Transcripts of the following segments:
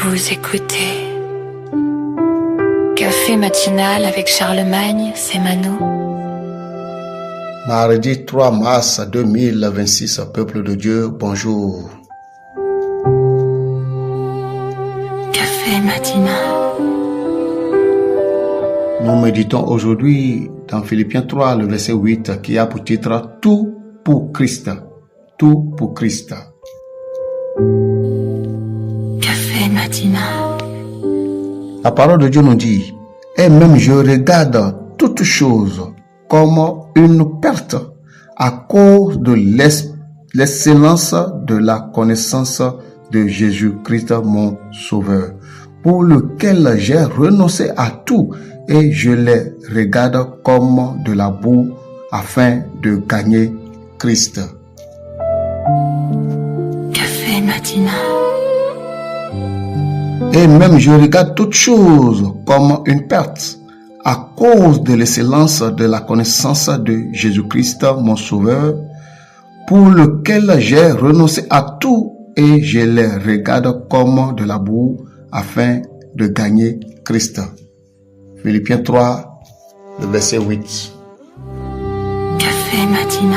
Vous écoutez Café matinal avec Charlemagne, c'est Mano. Mardi 3 mars 2026, peuple de Dieu, bonjour. Café matinal. Nous méditons aujourd'hui dans Philippiens 3, le verset 8, qui a pour titre « Tout pour Christ ». Tout pour Christ. Café matinal. La parole de Dieu nous dit « Et même je regarde toutes choses comme une perte à cause de l'excellence de la connaissance de Jésus-Christ mon Sauveur, pour lequel j'ai renoncé à tout et je les regarde comme de la boue afin de gagner Christ. » Café matinal. Et même je regarde toutes choses comme une perte à cause de l'excellence de la connaissance de Jésus-Christ mon Sauveur, pour lequel j'ai renoncé à tout et je les regarde comme de la boue afin de gagner Christ. Philippiens 3, le verset 8. Café matinal.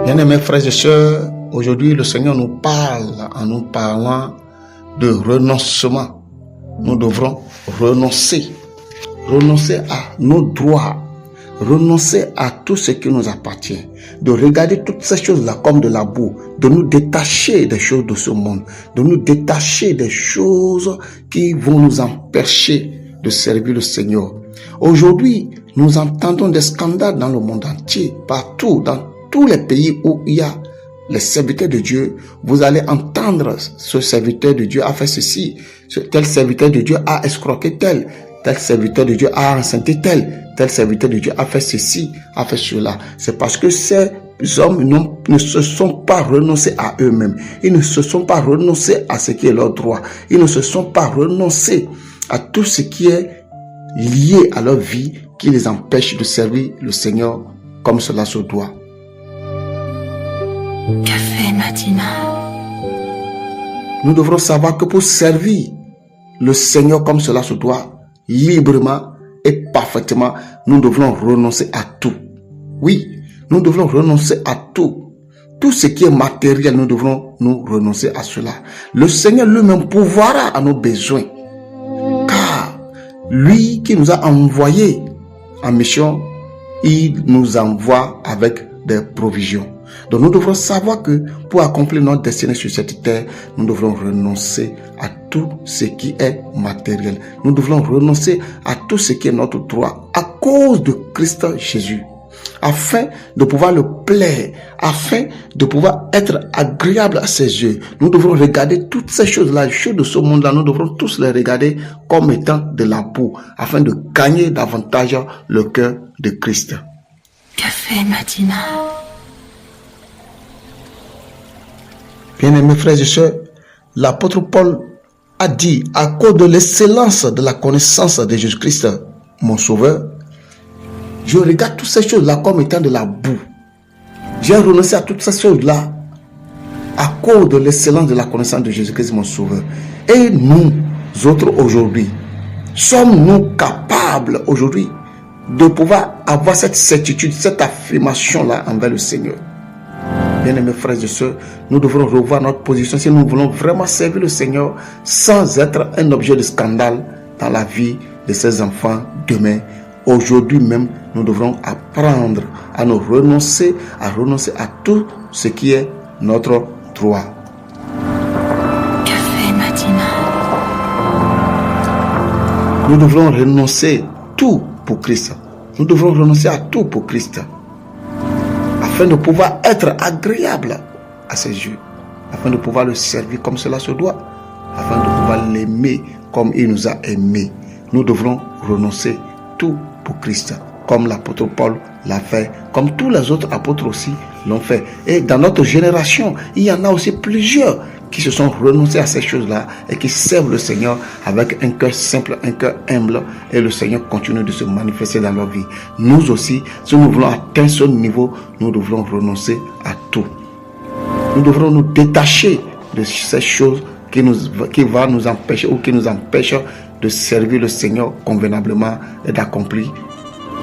Bien-aimés frères et sœurs, aujourd'hui le Seigneur nous parle en nous parlant de renoncement. Nous devrons renoncer à nos droits, renoncer à tout ce qui nous appartient, de regarder toutes ces choses-là comme de la boue, de nous détacher des choses de ce monde, de nous détacher des choses qui vont nous empêcher de servir le Seigneur. Aujourd'hui, nous entendons des scandales dans le monde entier, partout, dans tous les pays où il y a les serviteurs de Dieu. Vous allez entendre ce serviteur de Dieu a fait ceci, tel serviteur de Dieu a escroqué tel serviteur de Dieu a enceinté tel serviteur de Dieu a fait ceci, a fait cela. C'est parce que ces hommes ne se sont pas renoncés à eux-mêmes. Ils ne se sont pas renoncés à ce qui est leur droit. Ils ne se sont pas renoncés à tout ce qui est lié à leur vie qui les empêche de servir le Seigneur comme cela se doit. Café matinal. Nous devrons savoir que pour servir le Seigneur comme cela se doit, librement et parfaitement, nous devrons renoncer à tout. Oui, nous devrons renoncer à tout. Tout ce qui est matériel, nous devrons nous renoncer à cela. Le Seigneur lui-même pourvoira à nos besoins. Car lui qui nous a envoyés en mission, il nous envoie avec des provisions. Donc nous devrons savoir que pour accomplir notre destinée sur cette terre, nous devrons renoncer à tout ce qui est matériel. Nous devrons renoncer à tout ce qui est notre droit à cause de Christ Jésus, afin de pouvoir le plaire, afin de pouvoir être agréable à ses yeux. Nous devrons regarder toutes ces choses-là, les choses de ce monde-là, nous devrons tous les regarder comme étant de la boue, afin de gagner davantage le cœur de Christ. Café matinal. Bien-aimés frères et sœurs, l'apôtre Paul a dit, à cause de l'excellence de la connaissance de Jésus-Christ, mon Sauveur, je regarde toutes ces choses-là comme étant de la boue. J'ai renoncé à toutes ces choses-là à cause de l'excellence de la connaissance de Jésus-Christ, mon Sauveur. Et nous autres aujourd'hui, sommes-nous capables aujourd'hui de pouvoir avoir cette certitude, cette affirmation-là envers le Seigneur? Bien-aimés frères et sœurs, nous devrons revoir notre position si nous voulons vraiment servir le Seigneur sans être un objet de scandale dans la vie de ses enfants demain. Aujourd'hui même, nous devrons apprendre à nous renoncer à tout ce qui est notre droit. Café matinal. Nous devrons renoncer tout pour Christ. Nous devrons renoncer à tout pour Christ, afin de pouvoir être agréable à ses yeux, afin de pouvoir le servir comme cela se doit, afin de pouvoir l'aimer comme il nous a aimés. Nous devrons renoncer tout pour Christ, comme l'apôtre Paul l'a fait, comme tous les autres apôtres aussi l'ont fait. Et dans notre génération, il y en a aussi plusieurs qui se sont renoncés à ces choses-là et qui servent le Seigneur avec un cœur simple, un cœur humble, et le Seigneur continue de se manifester dans leur vie. Nous aussi, si nous voulons atteindre ce niveau, nous devrons renoncer à tout. Nous devrons nous détacher de ces choses qui va nous empêcher ou qui nous empêche de servir le Seigneur convenablement et d'accomplir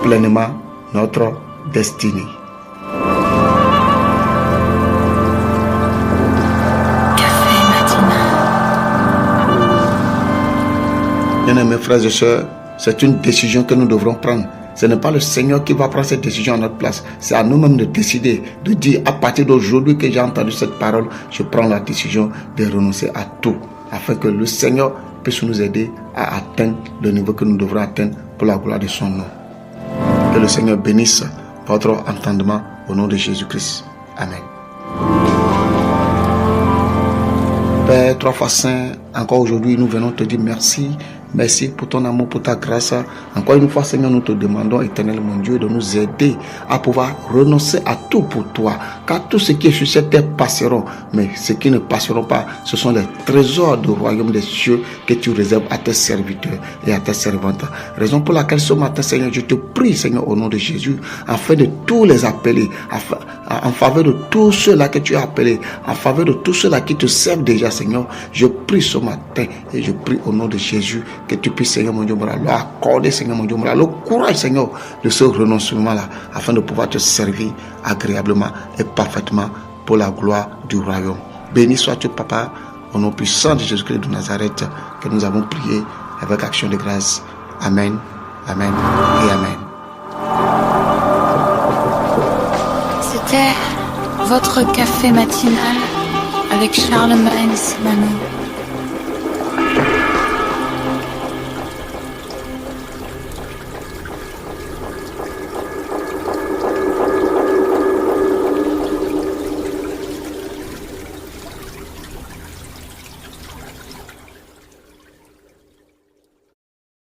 pleinement notre destinée. Café matinal. Bien-aimés frères et sœurs, c'est une décision que nous devrons prendre. Ce n'est pas le Seigneur qui va prendre cette décision à notre place. C'est à nous-mêmes de décider, de dire à partir d'aujourd'hui que j'ai entendu cette parole, je prends la décision de renoncer à tout, afin que le Seigneur puisse nous aider à atteindre le niveau que nous devrons atteindre pour la gloire de son nom. Que le Seigneur bénisse votre entendement au nom de Jésus-Christ. Amen. Père, 3 fois saint, encore aujourd'hui, nous venons te dire merci. Merci pour ton amour, pour ta grâce. Encore une fois, Seigneur, nous te demandons, éternel mon Dieu, de nous aider à pouvoir renoncer à tout pour toi. Car tout ce qui est sur cette terre passeront. Mais ce qui ne passeront pas, ce sont les trésors du royaume des cieux que tu réserves à tes serviteurs et à tes servantes. Raison pour laquelle ce matin, Seigneur, je te prie, Seigneur, au nom de Jésus, afin de tous les appeler, en faveur de tous ceux-là que tu as appelés, en faveur de tous ceux-là qui te servent déjà, Seigneur. Je prie ce matin et je prie au nom de Jésus que tu puisses, Seigneur mon Dieu, leur accorder, Seigneur mon Dieu, le courage, Seigneur, de ce renoncement-là, afin de pouvoir te servir agréablement et parfaitement pour la gloire du royaume. Béni sois-tu, Papa, au nom puissant de Jésus-Christ de Nazareth, que nous avons prié avec action de grâce. Amen, Amen et Amen. C'était votre café matinal avec Charlemagne Simano.